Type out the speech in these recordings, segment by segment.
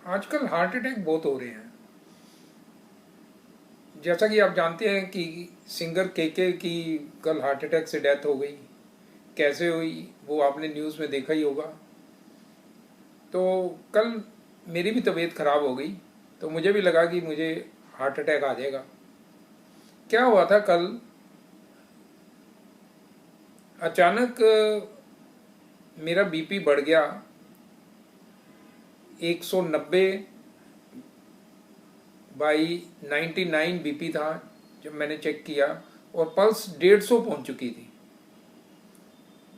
आजकल heart attack बहुत हो रहे हैं। जैसा कि आप जानते हैं कि सिंगर केके की कल हार्ट अटैक से डेथ हो गई। कैसे हुई वो आपने न्यूज़ में देखा ही होगा। तो कल मेरी भी तबीयत खराब हो गई, तो मुझे भी लगा कि मुझे हार्ट अटैक आ जाएगा। क्या हुआ था कल, अचानक मेरा बीपी बढ़ गया। 190 बाई 99 बीपी था जब मैंने चेक किया, और पल्स 150 पहुंच चुकी थी।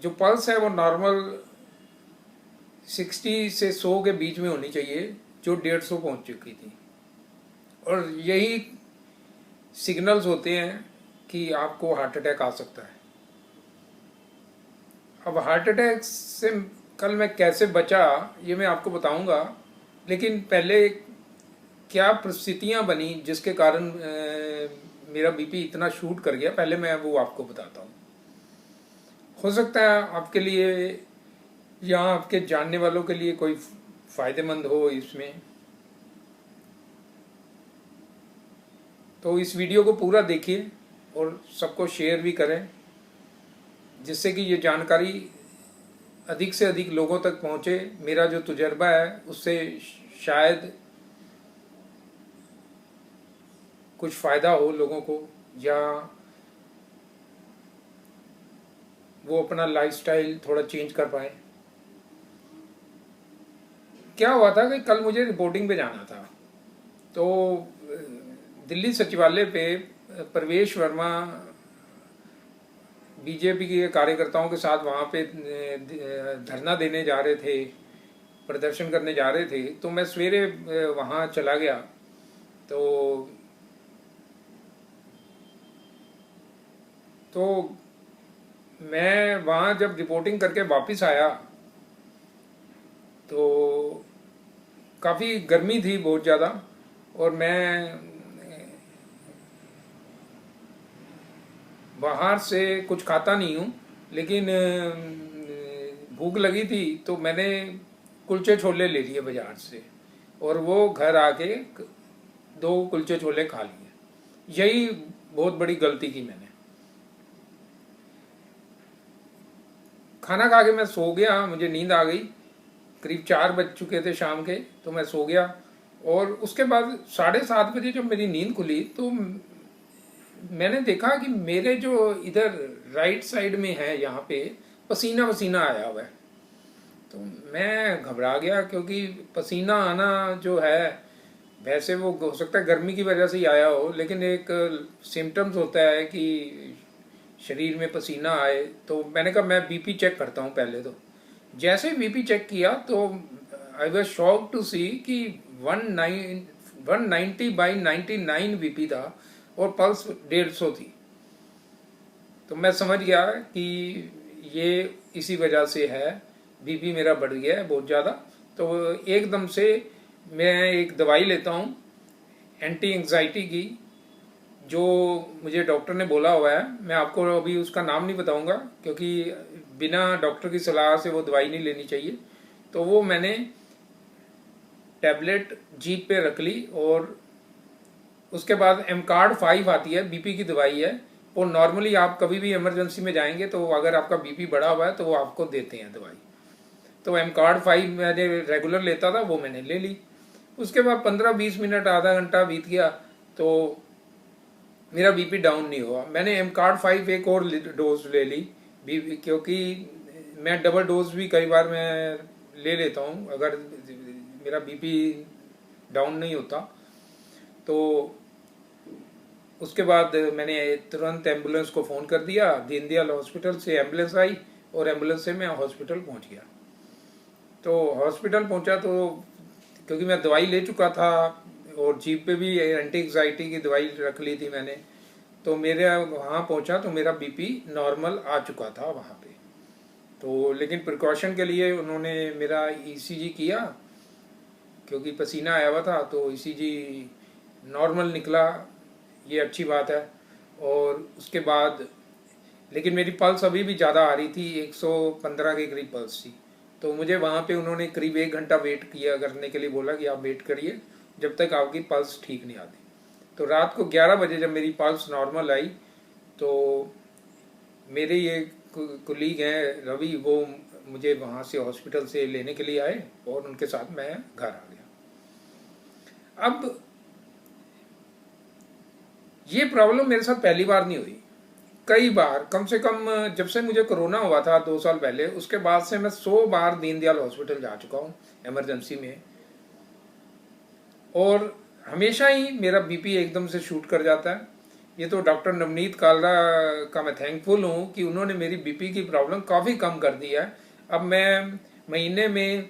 जो पल्स है वो नॉर्मल 60 से 100 के बीच में होनी चाहिए, जो 150 पहुंच चुकी थी। और यही सिग्नल्स होते हैं कि आपको हार्ट अटैक आ सकता है। अब हार्ट अटैक से कल मैं कैसे बचा ये मैं आपको बताऊंगा, लेकिन पहले क्या परिस्थितियां बनी जिसके कारण मेरा बीपी इतना शूट कर गया, पहले मैं वो आपको बताता हूँ। हो सकता है आपके लिए या आपके जानने वालों के लिए कोई फायदेमंद हो इसमें। तो इस वीडियो को पूरा देखिए और सबको शेयर भी करें, जिससे कि ये जानकारी अधिक से अधिक लोगों तक पहुंचे। मेरा जो तजुर्बा है उससे शायद कुछ फ़ायदा हो लोगों को, या वो अपना लाइफस्टाइल थोड़ा चेंज कर पाए। क्या हुआ था कि कल मुझे रिपोर्टिंग पे जाना था, तो दिल्ली सचिवालय पे प्रवेश वर्मा बीजेपी के कार्यकर्ताओं के साथ वहाँ पे धरना देने जा रहे थे, प्रदर्शन करने जा रहे थे। तो मैं सवेरे वहाँ चला गया। तो तो मैं वहाँ जब रिपोर्टिंग करके वापस आया तो काफ़ी गर्मी थी बहुत ज़्यादा, और मैं बाहर से कुछ खाता नहीं हूँ, लेकिन भूख लगी थी तो मैंने कुलचे छोले ले लिए बाजार से, और वो घर आके 2 कुलचे छोले खा लिए। यही बहुत बड़ी गलती की मैंने। खाना खा के मैं सो गया, मुझे नींद आ गई। करीब 4 बज चुके थे शाम के, तो मैं सो गया। और उसके बाद 7:30 बजे जब मेरी नींद खुली तो मैंने देखा कि मेरे जो इधर राइट साइड में है यहाँ पे पसीना पसीना आया हुआ है। तो मैं घबरा गया, क्योंकि पसीना आना जो है, वैसे वो हो सकता है गर्मी की वजह से ही आया हो, लेकिन एक सिम्टम्स होता है कि शरीर में पसीना आए। तो मैंने कहा मैं बीपी चेक करता हूँ पहले। तो जैसे बीपी चेक किया तो आई वॉज शॉक टू सी कि 190/99 बीपी था, और पल्स 150 थी। तो मैं समझ गया कि ये इसी वजह से है, बीपी मेरा बढ़ गया है बहुत ज़्यादा। तो एकदम से मैं एक दवाई लेता हूँ एंटी एंग्जाइटी की, जो मुझे डॉक्टर ने बोला हुआ है। मैं आपको अभी उसका नाम नहीं बताऊंगा, क्योंकि बिना डॉक्टर की सलाह से वो दवाई नहीं लेनी चाहिए। तो वो मैंने टैबलेट जीप पे रख ली, और उसके बाद एमकार्ड 5 आती है, बीपी की दवाई है। वो नॉर्मली आप कभी भी इमरजेंसी में जाएंगे तो अगर आपका बीपी बढ़ा हुआ है तो वो आपको देते हैं दवाई। तो एमकार्ड 5 मैंने रेगुलर लेता था, वो मैंने ले ली। उसके बाद 15-20 मिनट आधा घंटा बीत गया तो मेरा बीपी डाउन नहीं हुआ। मैंने एमकार्ड 5 एक और डोज ले ली, क्योंकि मैं डबल डोज भी कई बार मैं ले लेता हूँ अगर मेरा बीपी डाउन नहीं होता। तो उसके बाद मैंने तुरंत एम्बुलेंस को फ़ोन कर दिया। दीनदयाल हॉस्पिटल से एम्बुलेंस आई, और एम्बुलेंस से मैं हॉस्पिटल पहुंच गया। तो हॉस्पिटल पहुंचा तो क्योंकि मैं दवाई ले चुका था, और जीप पे भी एंटी एंग्जाइटी की दवाई रख ली थी मैंने, तो मेरे वहाँ पहुंचा तो मेरा बीपी नॉर्मल आ चुका था वहाँ पे। तो लेकिन प्रिकॉशन के लिए उन्होंने मेरा ईसीजी किया, क्योंकि पसीना आया हुआ था, तो ईसीजी नॉर्मल निकला, ये अच्छी बात है। और उसके बाद लेकिन मेरी पल्स अभी भी ज़्यादा आ रही थी, 115 के करीब पल्स थी। तो मुझे वहाँ पे उन्होंने करीब 1 घंटा वेट किया करने के लिए बोला कि आप वेट करिए जब तक आपकी पल्स ठीक नहीं आती। तो रात को 11 बजे जब मेरी पल्स नॉर्मल आई तो मेरे ये कुलीग हैं रवि, वो मुझे वहाँ से हॉस्पिटल से लेने के लिए आए और उनके साथ मैं घर आ गया। अब ये प्रॉब्लम मेरे साथ पहली बार नहीं हुई, कई बार, कम से कम जब से मुझे कोरोना हुआ था 2 साल पहले, उसके बाद से मैं 100 बार दीनदयाल हॉस्पिटल जा चुका हूँ इमरजेंसी में, और हमेशा ही मेरा बीपी एकदम से शूट कर जाता है। ये तो डॉक्टर नवनीत कालरा का मैं थैंकफुल हूँ कि उन्होंने मेरी बीपी की प्रॉब्लम काफ़ी कम कर दी है। अब मैं महीने में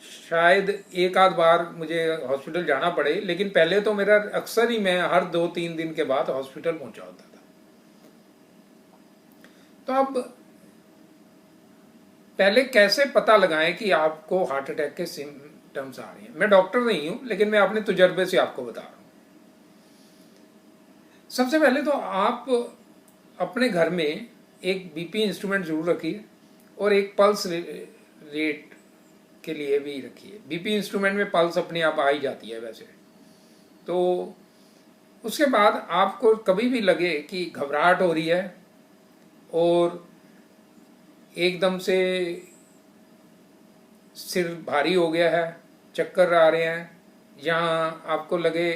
शायद 1 आध बार मुझे हॉस्पिटल जाना पड़े, लेकिन पहले तो मेरा अक्सर ही मैं हर 2-3 दिन के बाद हॉस्पिटल पहुंचा होता था। तो अब पहले कैसे पता लगाएं कि आपको हार्ट अटैक के सिम्टम्स आ रहे हैं। मैं डॉक्टर नहीं हूं, लेकिन मैं अपने तजुर्बे से आपको बता रहा हूं। सबसे पहले तो आप अपने घर में एक बीपी इंस्ट्रूमेंट जरूर रखिए और एक पल्स रेट के लिए भी रखिए। बीपी इंस्ट्रूमेंट में पल्स अपने आप आ ही जाती है वैसे तो। उसके बाद आपको कभी भी लगे कि घबराहट हो रही है और एकदम से सिर भारी हो गया है, चक्कर आ रहे हैं, या आपको लगे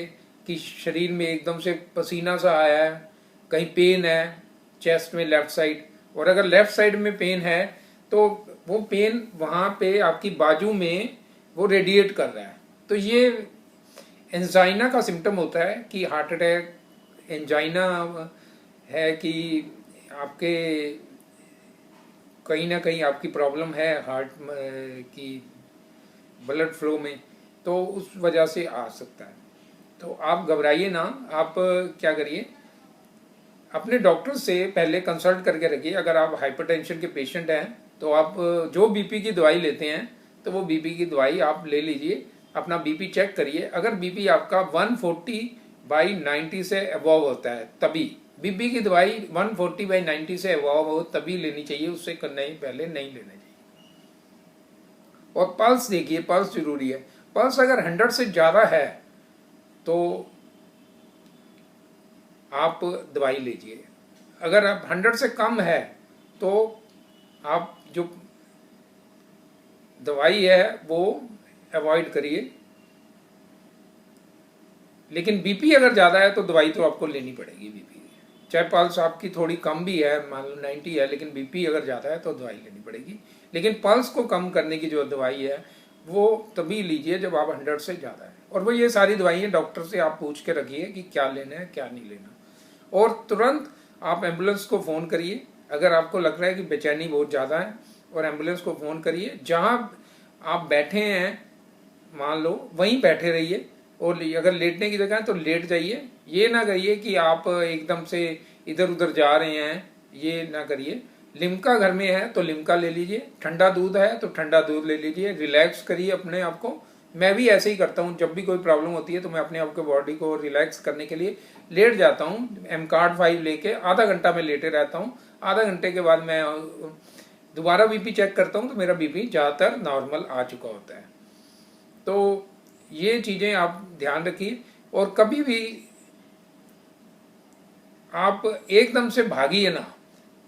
कि शरीर में एकदम से पसीना सा आया है, कहीं पेन है चेस्ट में लेफ्ट साइड, और अगर लेफ्ट साइड में पेन है तो वो पेन वहाँ पे आपकी बाजू में वो रेडिएट कर रहा है, तो ये एंजाइना का सिम्टम होता है कि हार्ट अटैक एंजाइना है, कि आपके कहीं ना कहीं आपकी प्रॉब्लम है हार्ट की ब्लड फ्लो में, तो उस वजह से आ सकता है। तो आप घबराइए ना, आप क्या करिए, अपने डॉक्टर से पहले कंसल्ट करके रखिए। अगर आप हाइपरटेंशन के पेशेंट हैं तो आप जो बीपी की दवाई लेते हैं तो वो बीपी की दवाई आप ले लीजिए, अपना बीपी चेक करिए। अगर बीपी आपका 140/90 से अबव होता है तभी बीपी की दवाई 140/90 से अबव हो तभी लेनी चाहिए, उससे नहीं पहले नहीं लेना चाहिए। और पल्स देखिए, पल्स जरूरी है। पल्स अगर 100 से ज्यादा है तो आप दवाई लीजिए, अगर आप 100 से कम है तो आप जो दवाई है वो अवॉइड करिए। लेकिन बीपी अगर ज़्यादा है तो दवाई तो आपको लेनी पड़ेगी बीपी, चाहे पल्स आपकी थोड़ी कम भी है, मान लो 90 है, लेकिन बीपी अगर ज़्यादा है तो दवाई लेनी पड़ेगी। लेकिन पल्स को कम करने की जो दवाई है वो तभी लीजिए जब आप 100 से ज़्यादा है। और वो ये सारी दवाइयाँ डॉक्टर से आप पूछ के रखिए कि क्या लेना है क्या नहीं लेना, और तुरंत आप एम्बुलेंस को फ़ोन करिए। अगर आपको लग रहा है कि बेचैनी बहुत ज़्यादा है, और एम्बुलेंस को फ़ोन करिए, जहाँ आप बैठे हैं मान लो वहीं बैठे रहिए, और अगर लेटने की जगह है तो लेट जाइए। ये ना करिए कि आप एकदम से इधर उधर जा रहे हैं, ये ना करिए। लिम्का घर में है तो लिम्का ले लीजिए, ठंडा दूध है तो ठंडा दूध ले लीजिए, रिलैक्स करिए अपने आप को। मैं भी ऐसे ही करता हूँ, जब भी कोई प्रॉब्लम होती है तो मैं अपने आप को बॉडी को रिलैक्स करने के लिए लेट जाता हूँ। एमकार्ड 5 लेके आधा घंटा में लेटे रहता हूँ, आधा घंटे के बाद मैं दोबारा बीपी चेक करता हूँ तो मेरा बीपी ज़्यादातर नॉर्मल आ चुका होता है। तो ये चीज़ें आप ध्यान रखिए, और कभी भी आप एकदम से भागिए ना,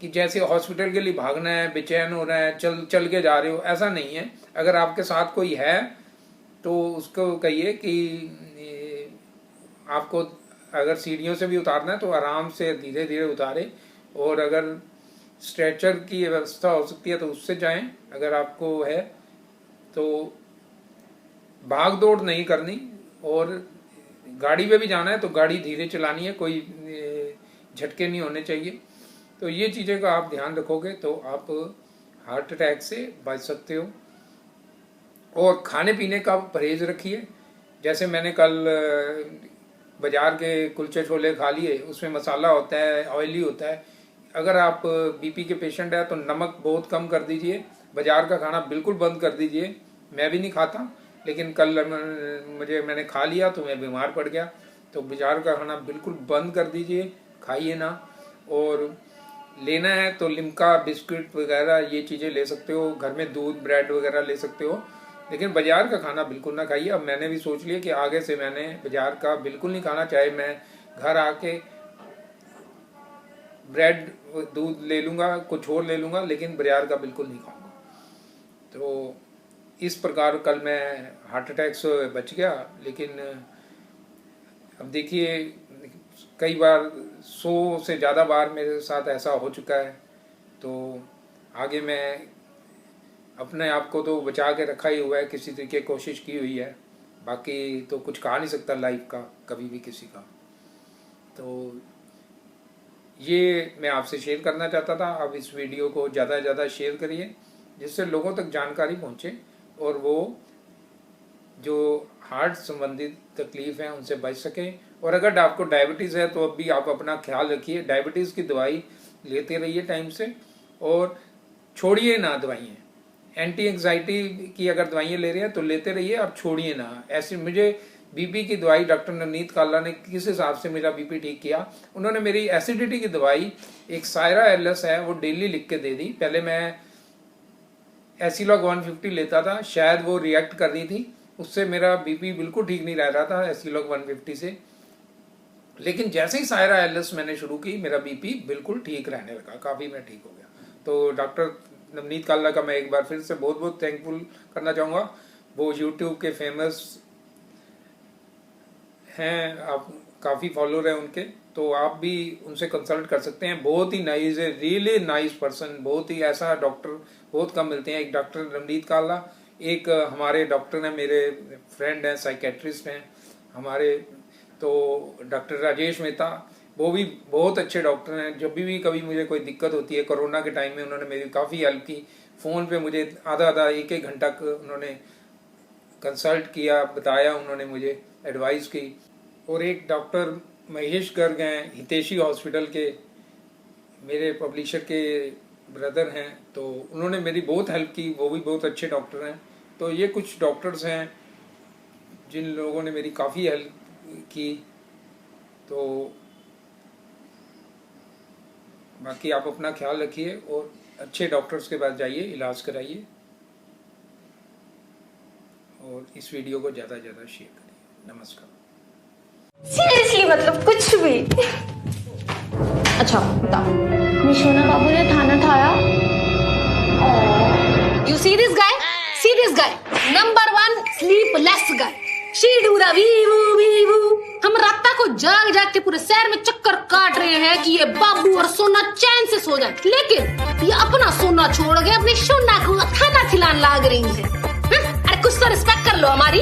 कि जैसे हॉस्पिटल के लिए भागना है, बेचैन हो रहा है, चल के जा रहे हो, ऐसा नहीं है। अगर आपके साथ कोई है तो उसको कहिए कि आपको अगर सीढ़ियों से भी उतारना है तो आराम से धीरे धीरे उतारे, और अगर स्ट्रेचर की व्यवस्था हो सकती है तो उससे जाएं अगर आपको है तो। भाग दौड़ नहीं करनी, और गाड़ी पे भी जाना है तो गाड़ी धीरे चलानी है, कोई झटके नहीं होने चाहिए। तो ये चीज़ें का आप ध्यान रखोगे तो आप हार्ट अटैक से बच सकते हो। और खाने पीने का परहेज रखिए। जैसे मैंने कल बाजार के कुलचे छोले खा लिए, उसमें मसाला होता है, ऑयली होता है। अगर आप बीपी के पेशेंट हैं तो नमक बहुत कम कर दीजिए, बाजार का खाना बिल्कुल बंद कर दीजिए। मैं भी नहीं खाता, लेकिन कल मैंने खा लिया तो मैं बीमार पड़ गया। तो बाजार का खाना बिल्कुल बंद कर दीजिए, खाइए ना। और लेना है तो लिम्का बिस्किट वगैरह ये चीज़ें ले सकते हो, घर में दूध ब्रेड वगैरह ले सकते हो, लेकिन बाजार का खाना बिल्कुल ना खाइए। अब मैंने भी सोच लिया कि आगे से मैंने बाजार का बिल्कुल नहीं खाना, चाहे मैं घर आके ब्रेड दूध ले लूँगा, कुछ और ले लूँगा, लेकिन बाजार का बिल्कुल नहीं खाऊंगा। तो इस प्रकार कल मैं हार्ट अटैक से बच गया, लेकिन अब देखिए कई बार 100 से ज़्यादा बार मेरे साथ ऐसा हो चुका है। तो आगे मैं अपने आप को तो बचा के रखा ही हुआ है, किसी तरीके कोशिश की हुई है, बाकी तो कुछ कहा नहीं सकता लाइफ का कभी भी किसी का। तो ये मैं आपसे शेयर करना चाहता था। आप इस वीडियो को ज़्यादा से ज़्यादा शेयर करिए जिससे लोगों तक जानकारी पहुँचे और वो जो हार्ट संबंधित तकलीफ है उनसे बच सकें। और अगर आपको डायबिटीज़ है तो अब भी आप अपना ख्याल रखिए, डायबिटीज़ की दवाई लेते रहिए टाइम से और छोड़िए ना दवाइयाँ। एंटी एंग्जाइटी की अगर दवाइयाँ ले रहे हैं तो लेते रहिए, आप छोड़िए ना। ऐसे मुझे बीपी की दवाई डॉक्टर नवनीत काला ने किस हिसाब से मेरा बीपी ठीक किया, उन्होंने मेरी एसिडिटी की दवाई एक सायरा एलएस है वो डेली लिख के दे दी। पहले मैं एसिलॉग 150 लेता था, शायद वो रिएक्ट कर रही थी, उससे मेरा बीपी बिल्कुल ठीक नहीं रह रहा था एसिलॉग 150 से। लेकिन जैसे ही सायरा एलएस मैंने शुरू की मेरा बीपी बिल्कुल ठीक रहने लगा, काफ़ी मैं ठीक हो गया। तो डॉक्टर नवनीत काला का मैं एक बार फिर से बहुत बहुत थैंकफुल करना चाहूँगा। वो यूट्यूब के फेमस हैं, आप काफ़ी फॉलोअर हैं उनके, तो आप भी उनसे कंसल्ट कर सकते हैं। बहुत ही नाइस है, रियली नाइस पर्सन, बहुत ही ऐसा डॉक्टर बहुत कम मिलते हैं। एक डॉक्टर नवनीत काला, एक हमारे डॉक्टर हैं, मेरे फ्रेंड हैं, साइकेट्रिस्ट हैं हमारे, तो डॉक्टर राजेश मेहता, वो भी बहुत अच्छे डॉक्टर हैं। जब भी कभी मुझे कोई दिक्कत होती है, कोरोना के टाइम में उन्होंने मेरी काफ़ी हेल्प की। फ़ोन पे मुझे आधा एक घंटा उन्होंने कंसल्ट किया, बताया उन्होंने मुझे, एडवाइस की। और एक डॉक्टर महेश गर्ग हैं, हितेशी हॉस्पिटल के, मेरे पब्लिशर के ब्रदर हैं, तो उन्होंने मेरी बहुत हेल्प की, वो भी बहुत अच्छे डॉक्टर हैं। तो ये कुछ डॉक्टर्स हैं जिन लोगों ने मेरी काफ़ी हेल्प की। तो बाकी आप अपना ख्याल रखिए और अच्छे डॉक्टर्स के पास जाइए, इलाज कराइए और इस वीडियो को ज़्यादा से ज़्यादा शेयर करिए। नमस्कार। सीरियसली मतलब कुछ भी। अच्छा बताओ, निशोना बाबू ने खाना खाया? You see this guy? See this guy? Number 1 sleepless guy. She do the wee-woo. हम रात को जाग जाग के पूरे शहर में चक्कर काट रहे हैं कि ये बाबू और सोना चैन से सो जाए, लेकिन ये अपना सोना छोड़ के अपनी सोना को खाना खिलाने लाग रही है। अरे कुछ तो रिस्पेक्ट कर लो हमारी।